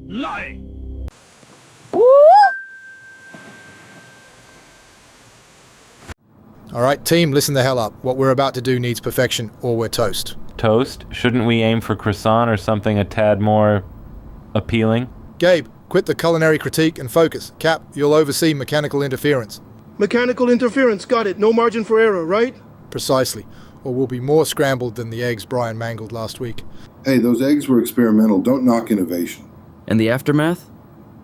Lie! Alright, team, listen the hell up. What we're about to do needs perfection, or we're toast. Toast? Shouldn't we aim for croissant or something a tad more appealing? Gabe, quit the culinary critique and focus. Cap, you'll oversee mechanical interference. Mechanical interference, got it. No margin for error, right? Precisely. Or we'll be more scrambled than the eggs Brian mangled last week. Hey, those eggs were experimental. Don't knock innovation. And the aftermath?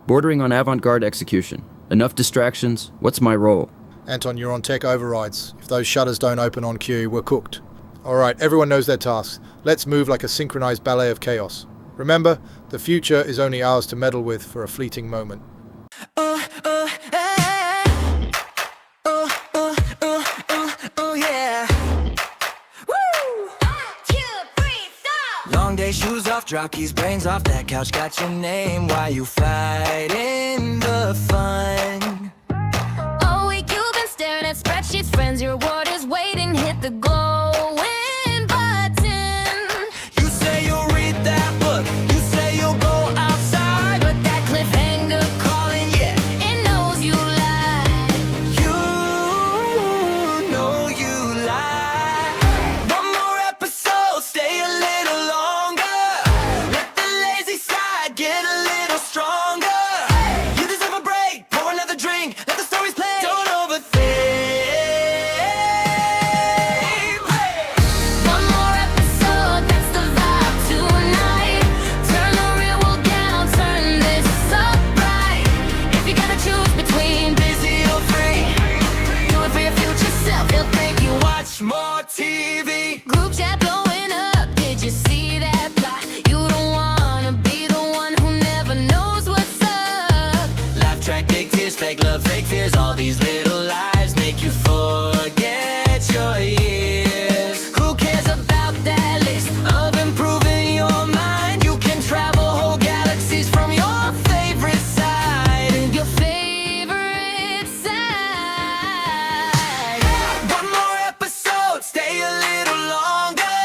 Bordering on avant-garde execution. Enough distractions. What's my role? Anton, you're on tech overrides. If those shutters don't open on cue, we're cooked. Alright, everyone knows their tasks. Let's move like a synchronized ballet of chaos. Remember, the future is only ours to meddle with for a fleeting moment. Long day, shoes off, drop keys, brains off. That couch got your name. Why you fighting the fun? All week you've been staring at spreadsheets. Friends, your reward is waiting. Hit the glowing button. You say you'll read that book. You say you'll go outside. But that cliffhanger calling, yeah, it knows you lie. You know you lie. One more episode, stay a little longer. Let the lazy side get a little stronger. You deserve a break, pour another drink. Let the stories play. Don't overthink. One more episode, that's the vibe tonight. Turn the real world down, turn this up right. If you gotta choose between Busy or free, do it for your future self, he'll thank you. watch more TV. Group chat blowing up, did you see that plot? You don't wanna be the one who never knows what's up. Laugh track, big tears, fake love, fake fears. All these little lies make you forget your years. Who cares about that list Of improving your mind, you can travel whole galaxies from your favorite side. your favorite side? One more episode, stay a little longer.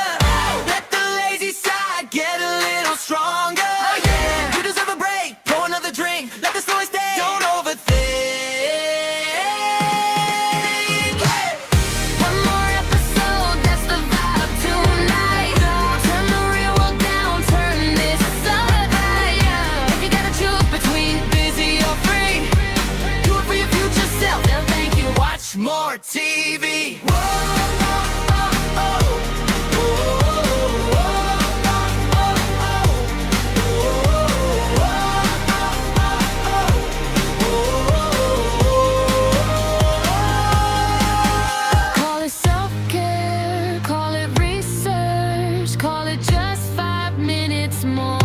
Let the lazy side get a little stronger. You deserve a break, pour another drink. Let the story stay. Don't overthink. One more episode, that's the vibe tonight. Turn the real world down, turn this up right. If you gotta choose between Busy or free, do it for your future self, they'll thank you. watch more TV. Call it self-care, call it research, call it just 5 minutes more.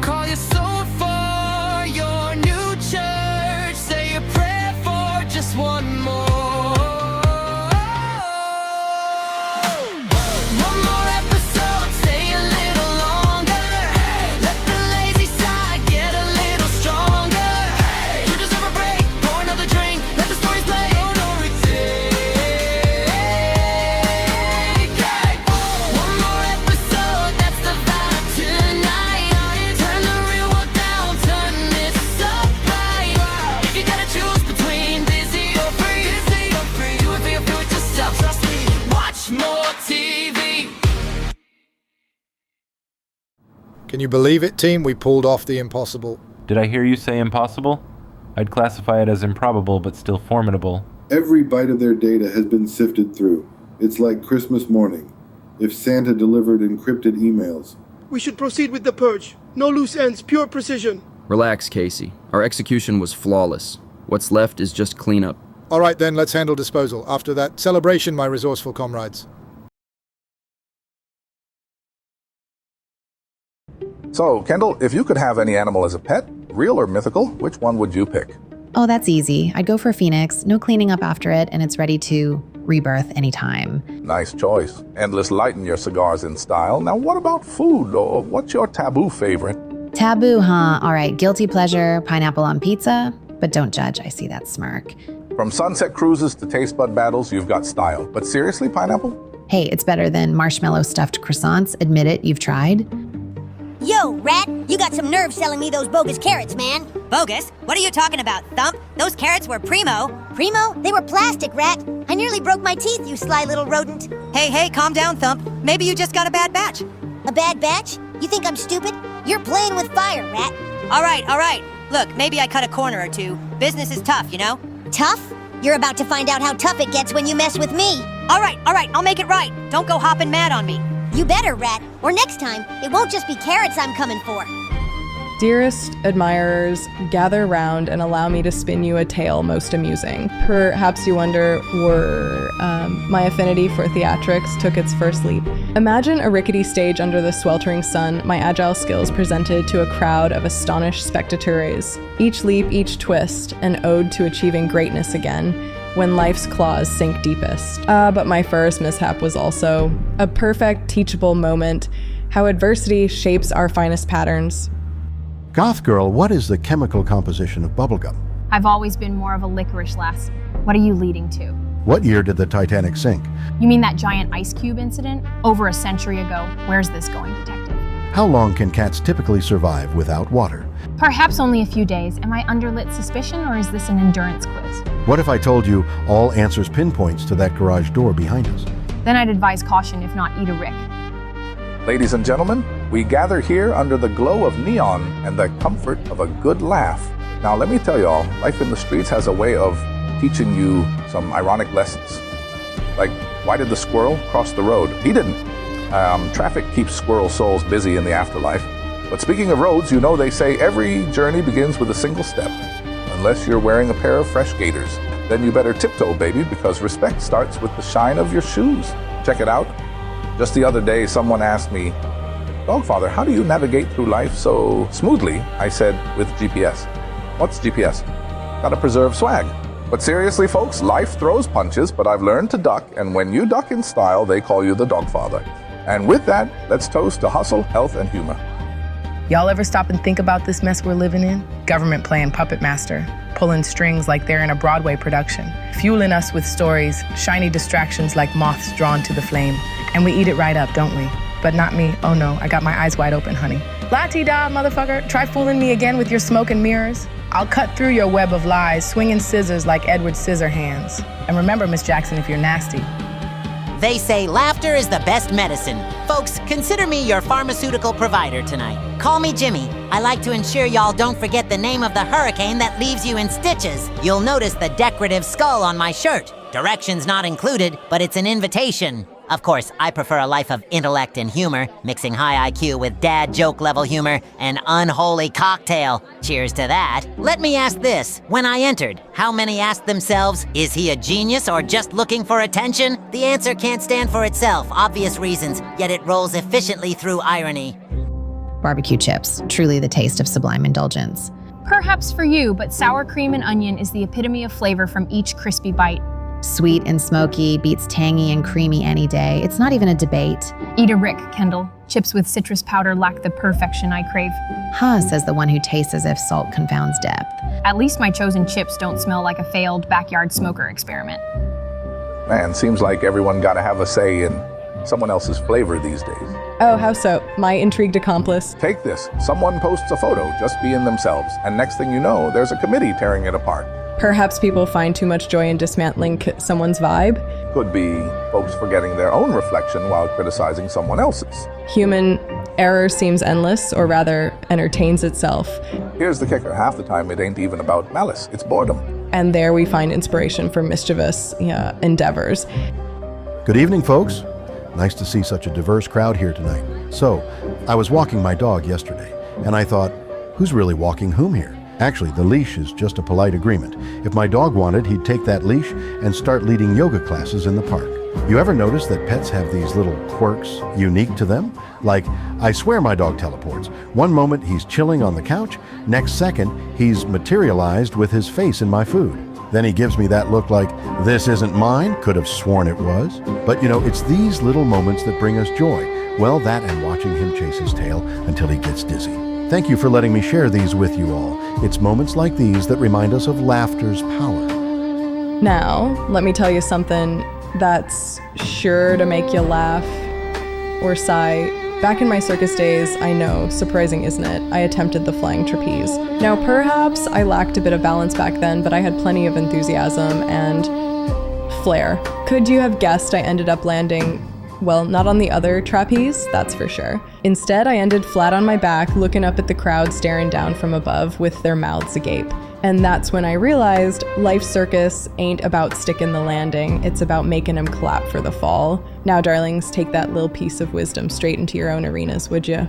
Call your soul for your new church. Say a prayer for just one more. One more episode, stay a little longer. Let the lazy side get a little stronger. You deserve a break, pour another drink. Let the stories play. Don't overthink. One more episode, that's the vibe tonight. Turn the real world down, turn this up right. If you gotta choose between busy or free, do it for your future self. Trust me, watch more TV. Can you believe it, team? We pulled off the impossible. Did I hear you say impossible? I'd classify it as improbable, but still formidable. Every byte of their data has been sifted through. It's like Christmas morning. If Santa delivered encrypted emails. We should proceed with the purge. No loose ends, pure precision. Relax, Casey. Our execution was flawless. What's left is just cleanup. Alright then, let's handle disposal. After that, celebration, my resourceful comrades. So, Kendall, if you could have any animal as a pet, real or mythical, which one would you pick? Oh, that's easy. I'd go for a phoenix. No cleaning up after it, and it's ready to rebirth anytime. Nice choice. Endless lighten your cigars in style. Now, what about food? Or what's your taboo favorite? Taboo, huh? All right, guilty pleasure, pineapple on pizza. But don't judge, I see that smirk. From sunset cruises to taste bud battles, you've got style. But seriously, pineapple? Hey, it's better than marshmallow stuffed croissants. Admit it, you've tried. Yo, Rat, you got some nerve selling me those bogus carrots, man. Bogus? What are you talking about, Thump? Those carrots were primo. Primo? They were plastic, Rat. I nearly broke my teeth, you sly little rodent. Hey, calm down, Thump. Maybe you just got a bad batch. A bad batch? You think I'm stupid? You're playing with fire, Rat. All right. Look, maybe I cut a corner or two. Business is tough, you know? Tough? You're about to find out how tough it gets when you mess with me. All right, I'll make it right. Don't go hopping mad on me. You better, Rat, or next time, it won't just be carrots I'm coming for. Dearest admirers, gather round and allow me to spin you a tale most amusing. Perhaps you wonder where my affinity for theatrics took its first leap. Imagine a rickety stage under the sweltering sun, my agile skills presented to a crowd of astonished spectateurs. Each leap, each twist, an ode to achieving greatness again, when life's claws sink deepest. But my first mishap was also a perfect teachable moment, how adversity shapes our finest patterns. Goth girl, what is the chemical composition of bubblegum? I've always been more of a licorice lass. What are you leading to? What year did the Titanic sink? You mean that giant ice cube incident? Over a century ago. Where's this going, detective? How long can cats typically survive without water? Perhaps only a few days. Am I underlit suspicion, or is this an endurance quiz? What if I told you all answers pinpoints to that garage door behind us? Then I'd advise caution, if not eat a rick. Ladies and gentlemen, we gather here under the glow of neon and the comfort of a good laugh. Now let me tell y'all, life in the streets has a way of teaching you some ironic lessons. Like, why did the squirrel cross the road? He didn't. Traffic keeps squirrel souls busy in the afterlife. But speaking of roads, you know they say every journey begins with a single step. Unless you're wearing a pair of fresh gaiters. Then you better tiptoe, baby, because respect starts with the shine of your shoes. Check it out. Just the other day, someone asked me, Dogfather, how do you navigate through life so smoothly? I said, with GPS. What's GPS? Gotta preserve swag. But seriously, folks, life throws punches, but I've learned to duck, and when you duck in style, they call you the Dogfather. And with that, let's toast to hustle, health, and humor. Y'all ever stop and think about this mess we're living in? Government playing puppet master, pulling strings like they're in a Broadway production, fueling us with stories, shiny distractions like moths drawn to the flame. And we eat it right up, don't we? But not me. Oh no, I got my eyes wide open, honey. La-ti-da, motherfucker. Try fooling me again with your smoke and mirrors. I'll cut through your web of lies, swinging scissors like Edward Scissorhands. And remember, Miss Jackson, if you're nasty. They say laughter is the best medicine. Folks, consider me your pharmaceutical provider tonight. Call me Jimmy. I like to ensure y'all don't forget the name of the hurricane that leaves you in stitches. You'll notice the decorative skull on my shirt. Directions not included, but it's an invitation. Of course, I prefer a life of intellect and humor, mixing high IQ with dad joke level humor, an unholy cocktail. Cheers to that. Let me ask this. When I entered, how many asked themselves, is he a genius or just looking for attention? The answer can't stand for itself, obvious reasons, yet it rolls efficiently through irony. Barbecue chips, truly the taste of sublime indulgence. Perhaps for you, but sour cream and onion is the epitome of flavor from each crispy bite. Sweet and smoky beats tangy and creamy any day. It's not even a debate. Eat a rick, Kendall. Chips with citrus powder lack the perfection I crave. Huh, says the one who tastes as if salt confounds depth. At least my chosen chips don't smell like a failed backyard smoker experiment. Man, seems like everyone gotta have a say in someone else's flavor these days. Oh, how so? My intrigued accomplice. Take this. Someone posts a photo just being themselves, and next thing you know, there's a committee tearing it apart. Perhaps people find too much joy in dismantling someone's vibe. Could be folks forgetting their own reflection while criticizing someone else's. Human error seems endless, or rather, entertains itself. Here's the kicker. Half the time it ain't even about malice, it's boredom. And there we find inspiration for mischievous endeavors. Good evening, folks. Nice to see such a diverse crowd here tonight. So, I was walking my dog yesterday, and I thought, who's really walking whom here? Actually, the leash is just a polite agreement. If my dog wanted, he'd take that leash and start leading yoga classes in the park. You ever notice that pets have these little quirks unique to them? Like, I swear my dog teleports. One moment he's chilling on the couch, next second he's materialized with his face in my food. Then he gives me that look like, this isn't mine, could have sworn it was. But you know, it's these little moments that bring us joy. Well, that and watching him chase his tail until he gets dizzy. Thank you for letting me share these with you all. It's moments like these that remind us of laughter's power. Now, let me tell you something that's sure to make you laugh or sigh. Back in my circus days, I know, surprising isn't it, I attempted the flying trapeze. Now perhaps I lacked a bit of balance back then, but I had plenty of enthusiasm and flair. Could you have guessed I ended up landing, well, not on the other trapeze, that's for sure. Instead, I ended flat on my back, looking up at the crowd staring down from above with their mouths agape. And that's when I realized life circus ain't about sticking the landing, it's about making them clap for the fall. Now, darlings, take that little piece of wisdom straight into your own arenas, would you?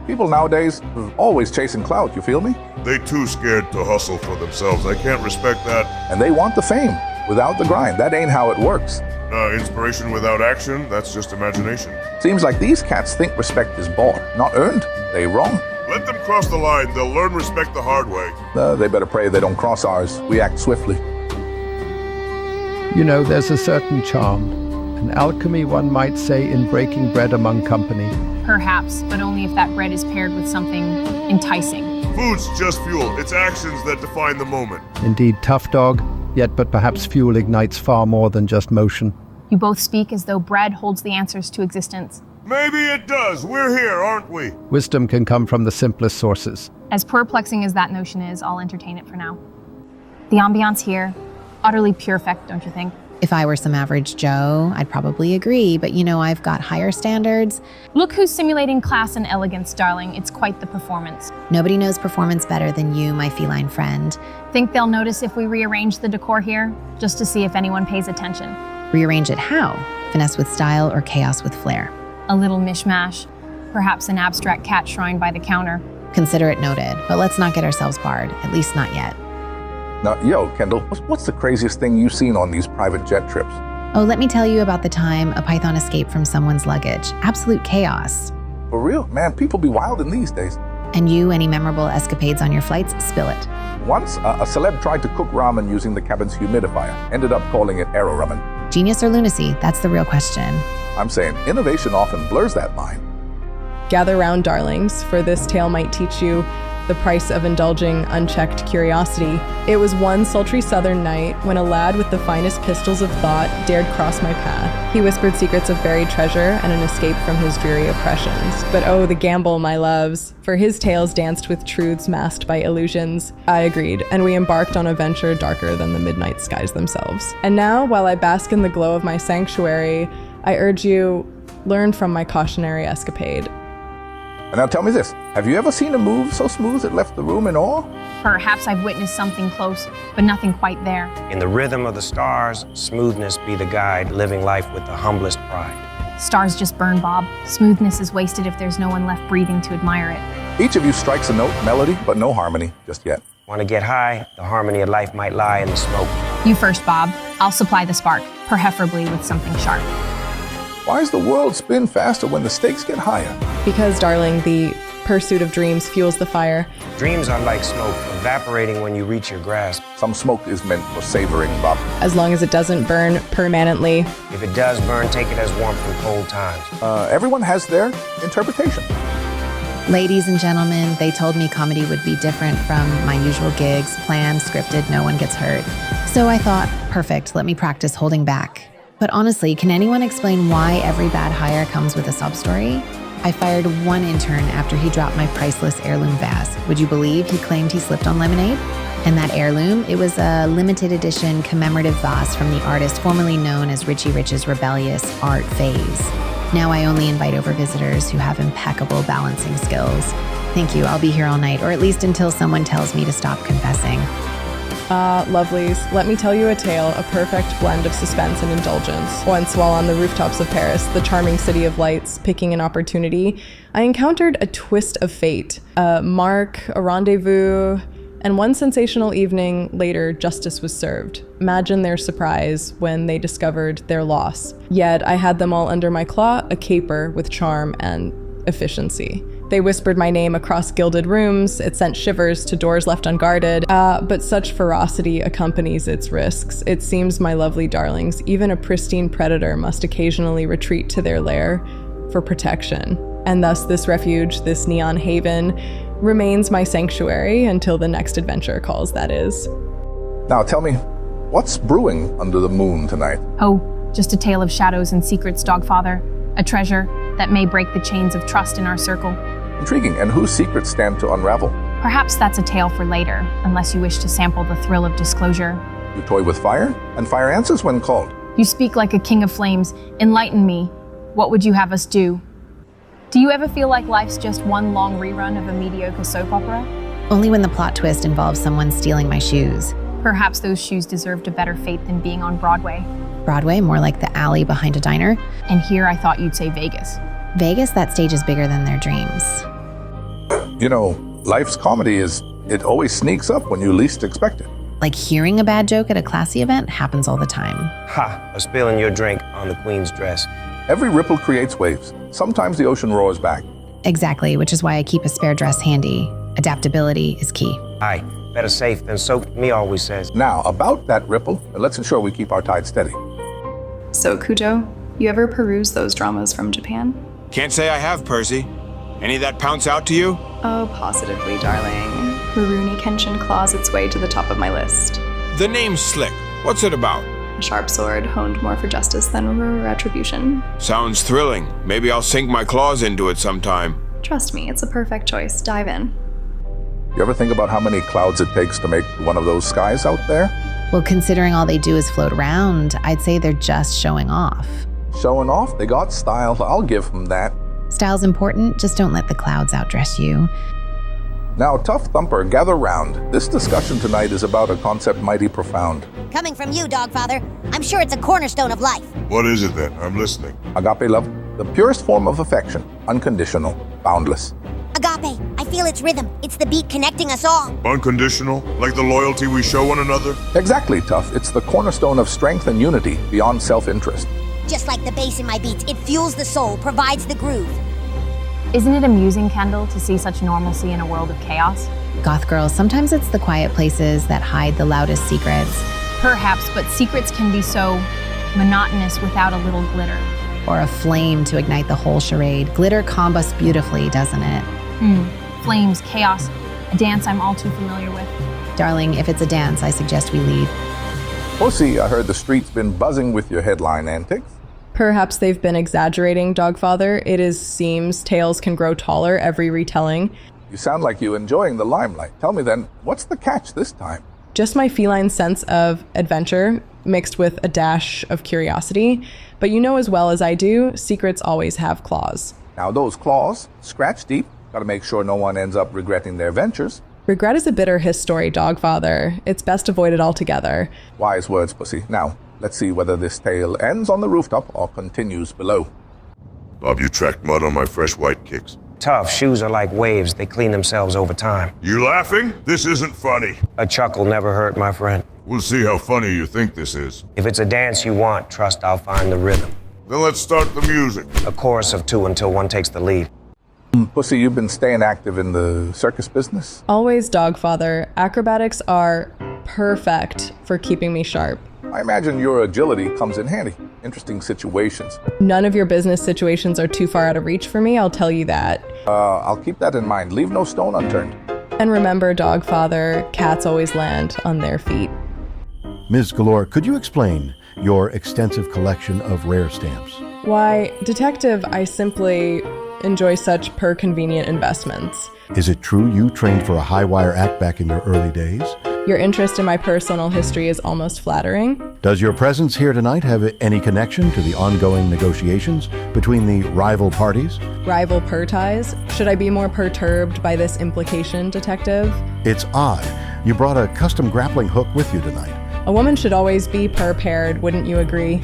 People nowadays are always chasing clout, you feel me? They too scared to hustle for themselves. I can't respect that. And they want the fame without the grind. That ain't how it works. Inspiration without action, that's just imagination. Seems like these cats think respect is bought, not earned. They wrong. Let them cross the line. They'll learn respect the hard way. They better pray they don't cross ours. We act swiftly. You know, there's a certain charm, an alchemy one might say, in breaking bread among company. Perhaps, but only if that bread is paired with something enticing. Food's just fuel. It's actions that define the moment. Indeed, tough dog, yet but perhaps fuel ignites far more than just motion. You both speak as though bread holds the answers to existence. Maybe it does. We're here, aren't we? Wisdom can come from the simplest sources. As perplexing as that notion is, I'll entertain it for now. The ambiance here, utterly perfect, don't you think? If I were some average Joe, I'd probably agree, but you know, I've got higher standards. Look who's simulating class and elegance, darling. It's quite the performance. Nobody knows performance better than you, my feline friend. Think they'll notice if we rearrange the decor here, just to see if anyone pays attention? Rearrange it how? Finesse with style or chaos with flair? A little mishmash. Perhaps an abstract cat shrine by the counter. Consider it noted, but let's not get ourselves barred, at least not yet. Now, yo, Kendall, what's the craziest thing you've seen on these private jet trips? Oh, let me tell you about the time a python escaped from someone's luggage. Absolute chaos. For real? Man, people be wild in these days. And you, any memorable escapades on your flights? Spill it. Once, a celeb tried to cook ramen using the cabin's humidifier. Ended up calling it aero ramen. Genius or lunacy? That's the real question. I'm saying innovation often blurs that line. Gather round, darlings, for this tale might teach you the price of indulging unchecked curiosity. It was one sultry southern night when a lad with the finest pistols of thought dared cross my path. He whispered secrets of buried treasure and an escape from his dreary oppressions. But oh, the gamble, my loves, for his tales danced with truths masked by illusions. I agreed, and we embarked on a venture darker than the midnight skies themselves. And now, while I bask in the glow of my sanctuary, I urge you, learn from my cautionary escapade. And now tell me this, have you ever seen a move so smooth it left the room in awe? Perhaps I've witnessed something close, but nothing quite there. In the rhythm of the stars, smoothness be the guide, living life with the humblest pride. Stars just burn, Bob. Smoothness is wasted if there's no one left breathing to admire it. Each of you strikes a note, melody, but no harmony just yet. Want to get high? The harmony of life might lie in the smoke. You first, Bob. I'll supply the spark, preferably with something sharp. Why does the world spin faster when the stakes get higher? Because, darling, the pursuit of dreams fuels the fire. Dreams are like smoke, evaporating when you reach your grasp. Some smoke is meant for savoring, Bob. As long as it doesn't burn permanently. If it does burn, take it as warmth from cold times. Everyone has their interpretation. Ladies and gentlemen, they told me comedy would be different from my usual gigs, planned, scripted, no one gets hurt. So I thought, perfect, let me practice holding back. But honestly, can anyone explain why every bad hire comes with a sub-story? I fired one intern after he dropped my priceless heirloom vase. Would you believe he claimed he slipped on lemonade? And that heirloom, it was a limited edition commemorative vase from the artist formerly known as Richie Rich's rebellious art phase. Now I only invite over visitors who have impeccable balancing skills. Thank you, I'll be here all night, or at least until someone tells me to stop confessing. Lovelies, let me tell you a tale, a perfect blend of suspense and indulgence. Once, while on the rooftops of Paris, the charming city of lights, picking an opportunity, I encountered a twist of fate. A mark, a rendezvous, and one sensational evening later, justice was served. Imagine their surprise when they discovered their loss. Yet I had them all under my claw, a caper with charm and efficiency. They whispered my name across gilded rooms, it sent shivers to doors left unguarded, but such ferocity accompanies its risks. It seems, my lovely darlings, even a pristine predator must occasionally retreat to their lair for protection. And thus this refuge, this neon haven, remains my sanctuary until the next adventure calls, that is. Now tell me, what's brewing under the moon tonight? Oh, just a tale of shadows and secrets, Dogfather. A treasure, that may break the chains of trust in our circle. Intriguing. And whose secrets stand to unravel? Perhaps that's a tale for later, unless you wish to sample the thrill of disclosure. You toy with fire, and fire answers when called. You speak like a king of flames. Enlighten me. What would you have us do? Do you ever feel like life's just one long rerun of a mediocre soap opera? Only when the plot twist involves someone stealing my shoes. Perhaps those shoes deserved a better fate than being on Broadway. Broadway, more like the alley behind a diner. And here I thought you'd say Vegas. Vegas, that stage is bigger than their dreams. You know, life's comedy it always sneaks up when you least expect it. Like hearing a bad joke at a classy event happens all the time. Ha! Or spilling your drink on the queen's dress. Every ripple creates waves. Sometimes the ocean roars back. Exactly, which is why I keep a spare dress handy. Adaptability is key. Aye, better safe than soap, me always says. Now, about that ripple, let's ensure we keep our tide steady. So, Cujo, you ever peruse those dramas from Japan? Can't say I have, Percy. Any that pounce out to you? Oh, positively, darling. Rurouni Kenshin claws its way to the top of my list. The name's slick. What's it about? A sharp sword honed more for justice than retribution. Sounds thrilling. Maybe I'll sink my claws into it sometime. Trust me, it's a perfect choice. Dive in. You ever think about how many clouds it takes to make one of those skies out there? Well, considering all they do is float around, I'd say they're just showing off. Showing off? They got style. I'll give them that. Style's important, just don't let the clouds outdress you. Now, Tough Thumper, gather round. This discussion tonight is about a concept mighty profound. Coming from you, Dogfather, I'm sure it's a cornerstone of life. What is it then? I'm listening. Agape love, the purest form of affection, unconditional, boundless. Agape, I feel its rhythm. It's the beat connecting us all. Unconditional? Like the loyalty we show one another? Exactly, Tough. It's the cornerstone of strength and unity beyond self-interest. Just like the bass in my beats, it fuels the soul, provides the groove. Isn't it amusing, Kendall, to see such normalcy in a world of chaos? Goth girls, sometimes it's the quiet places that hide the loudest secrets. Perhaps, but secrets can be so monotonous without a little glitter. Or a flame to ignite the whole charade. Glitter combusts beautifully, doesn't it? Flames, chaos, a dance I'm all too familiar with. Darling, if it's a dance, I suggest we leave. Pussy, I heard the street's been buzzing with your headline antics. Perhaps they've been exaggerating, Dogfather. It seems tales can grow taller every retelling. You sound like you enjoying the limelight. Tell me then, what's the catch this time? Just my feline sense of adventure mixed with a dash of curiosity. But you know as well as I do, secrets always have claws. Now those claws, scratch deep. Gotta make sure no one ends up regretting their ventures. Regret is a bitter history, Dogfather. It's best avoided altogether. Wise words, Pussy. Now, let's see whether this tale ends on the rooftop or continues below. Bob, you tracked mud on my fresh white kicks. Tough, shoes are like waves. They clean themselves over time. You laughing? This isn't funny. A chuckle never hurt, my friend. We'll see how funny you think this is. If it's a dance you want, trust I'll find the rhythm. Then let's start the music. A chorus of two until one takes the lead. Pussy, you've been staying active in the circus business? Always, Dogfather. Acrobatics are perfect for keeping me sharp. I imagine your agility comes in handy. Interesting situations. None of your business situations are too far out of reach for me, I'll tell you that. I'll keep that in mind. Leave no stone unturned. And remember, Dogfather, cats always land on their feet. Ms. Galore, could you explain your extensive collection of rare stamps? Why, Detective, I simply enjoy such per-convenient investments. Is it true you trained for a high-wire act back in your early days? Your interest in my personal history is almost flattering. Does your presence here tonight have any connection to the ongoing negotiations between the rival parties? Rival per-ties? Should I be more perturbed by this implication, Detective? It's odd. You brought a custom grappling hook with you tonight. A woman should always be per-paired, wouldn't you agree?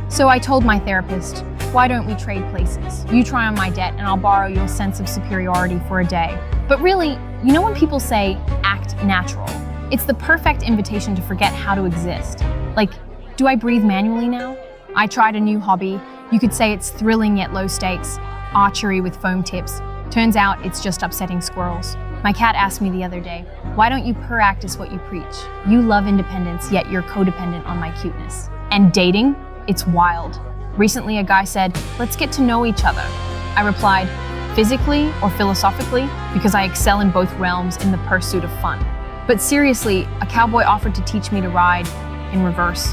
So I told my therapist, why don't we trade places? You try on my debt and I'll borrow your sense of superiority for a day. But really, you know when people say, act natural? It's the perfect invitation to forget how to exist. Like, do I breathe manually now? I tried a new hobby. You could say it's thrilling yet low stakes. Archery with foam tips. Turns out it's just upsetting squirrels. My cat asked me the other day, why don't you practice what you preach? You love independence, yet you're codependent on my cuteness. And dating? It's wild. Recently, a guy said, let's get to know each other. I replied, physically or philosophically, because I excel in both realms in the pursuit of fun. But seriously, a cowboy offered to teach me to ride in reverse.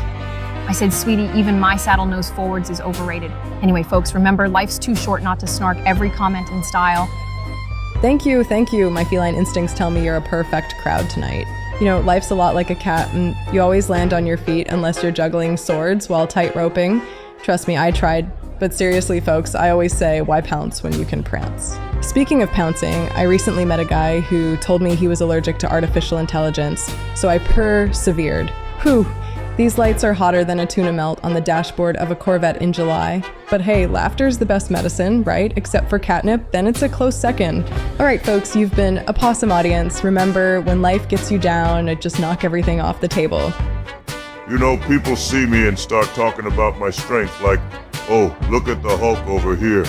I said, sweetie, even my saddle nose forwards is overrated. Anyway, folks, remember, life's too short not to snark every comment in style. Thank you. My feline instincts tell me you're a perfect crowd tonight. You know, life's a lot like a cat, and you always land on your feet unless you're juggling swords while tight roping. Trust me, I tried. But seriously, folks, I always say, why pounce when you can prance? Speaking of pouncing, I recently met a guy who told me he was allergic to artificial intelligence, so I persevered. Whew, these lights are hotter than a tuna melt on the dashboard of a Corvette in July. But hey, laughter's the best medicine, right? Except for catnip, then it's a close second. All right, folks, you've been a possum audience. Remember, when life gets you down, just knock everything off the table. You know, people see me and start talking about my strength like, oh, look at the Hulk over here.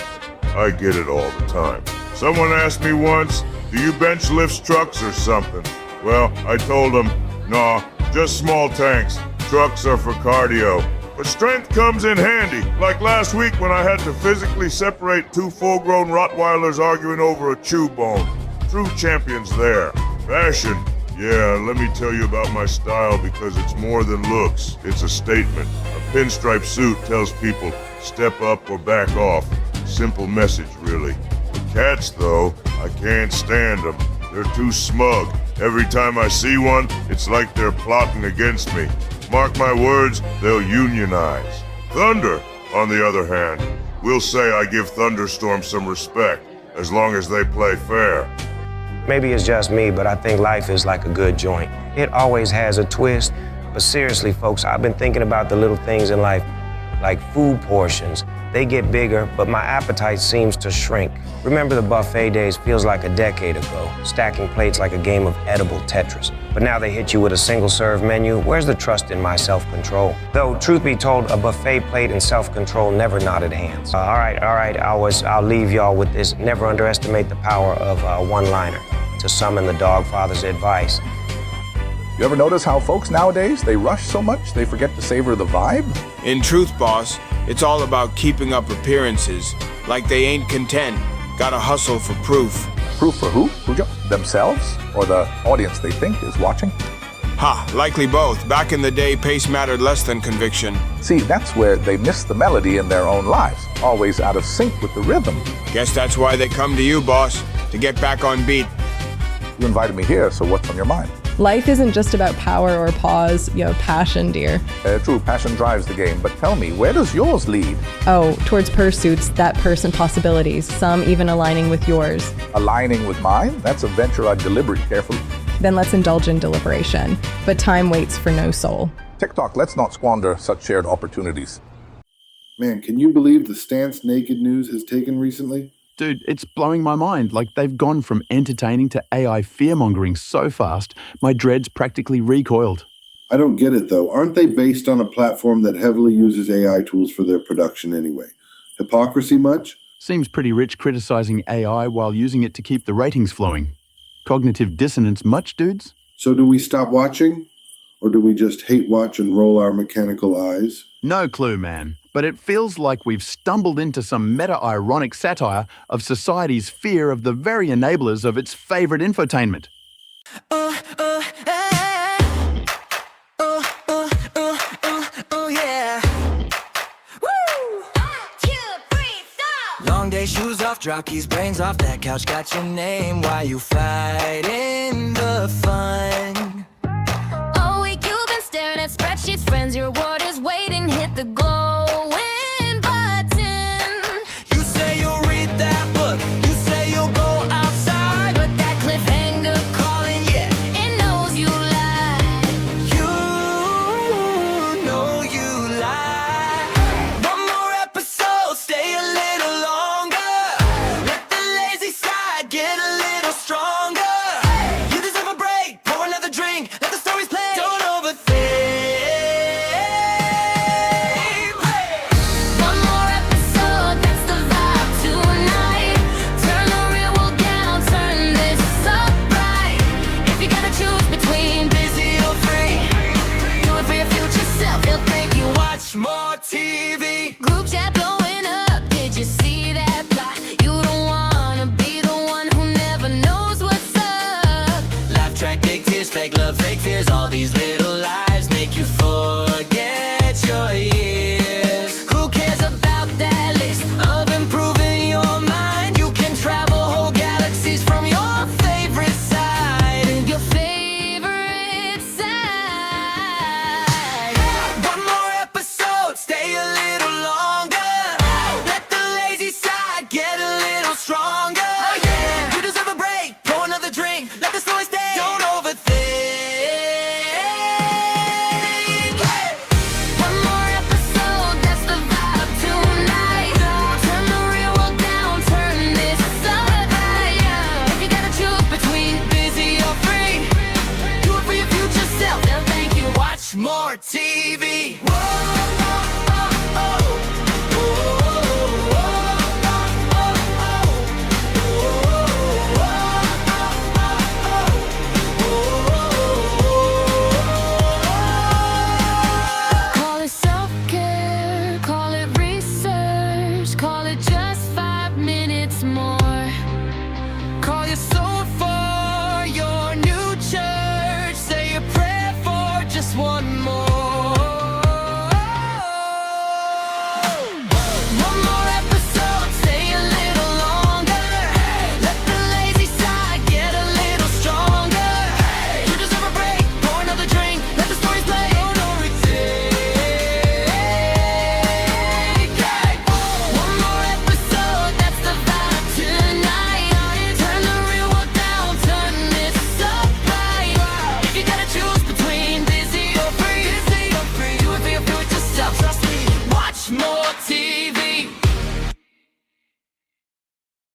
I get it all the time. Someone asked me once, do you bench lifts trucks or something? Well, I told them, nah, just small tanks. Trucks are for cardio. But strength comes in handy, like last week when I had to physically separate two full-grown Rottweilers arguing over a chew bone. True champions there. Fashion. Yeah, let me tell you about my style because it's more than looks. It's a statement. A pinstripe suit tells people, step up or back off. Simple message, really. The cats, though, I can't stand them. They're too smug. Every time I see one, it's like they're plotting against me. Mark my words, they'll unionize. Thunder, on the other hand, will say I give Thunderstorm some respect, as long as they play fair. Maybe it's just me, but I think life is like a good joint. It always has a twist. But seriously, folks, I've been thinking about the little things in life, like food portions. They get bigger, but my appetite seems to shrink. Remember the buffet days feels like a decade ago, stacking plates like a game of edible Tetris. But now they hit you with a single-serve menu. Where's the trust in my self-control? Though, truth be told, a buffet plate and self-control never nodded hands. All right, I'll leave y'all with this. Never underestimate the power of a one-liner to summon the dog father's advice. You ever notice how folks nowadays, they rush so much they forget to savor the vibe? In truth, boss, it's all about keeping up appearances. Like they ain't content. Gotta hustle for proof. Proof for who? Themselves? Or the audience they think is watching? Ha, likely both. Back in the day, pace mattered less than conviction. See, that's where they miss the melody in their own lives. Always out of sync with the rhythm. Guess that's why they come to you, boss. To get back on beat. You invited me here, so what's on your mind? Life isn't just about power or pause, passion, dear. True, passion drives the game, but tell me, where does yours lead? Oh, towards pursuits, that person possibilities, some even aligning with yours. Aligning with mine? That's a venture I'd deliberate carefully. Then let's indulge in deliberation. But time waits for no soul. TikTok, let's not squander such shared opportunities. Man, can you believe the stance naked news has taken recently? Dude, it's blowing my mind. Like, they've gone from entertaining to AI fear-mongering so fast, my dreads practically recoiled. I don't get it, though. Aren't they based on a platform that heavily uses AI tools for their production anyway? Hypocrisy much? Seems pretty rich criticizing AI while using it to keep the ratings flowing. Cognitive dissonance much, dudes? So do we stop watching? Or do we just hate watch and roll our mechanical eyes? No clue, man. But it feels like we've stumbled into some meta-ironic satire of society's fear of the very enablers of its favorite infotainment. Yeah. Woo! 1, 2, 3, stop! Long day, shoes off, drop keys, brains off. That couch got your name. Why you fighting the fun? All week you've been staring at spreadsheets, friends, your reward is waiting. Hit the go win button. You say you'll read that book. You say you'll go outside. But that cliffhanger calling, Yeah. it knows you lie. You know you lie. One more episode, stay a little longer. Let the lazy side get a little stronger. You deserve a break, pour another drink, let the stories play. Don't overthink. get a little stronger.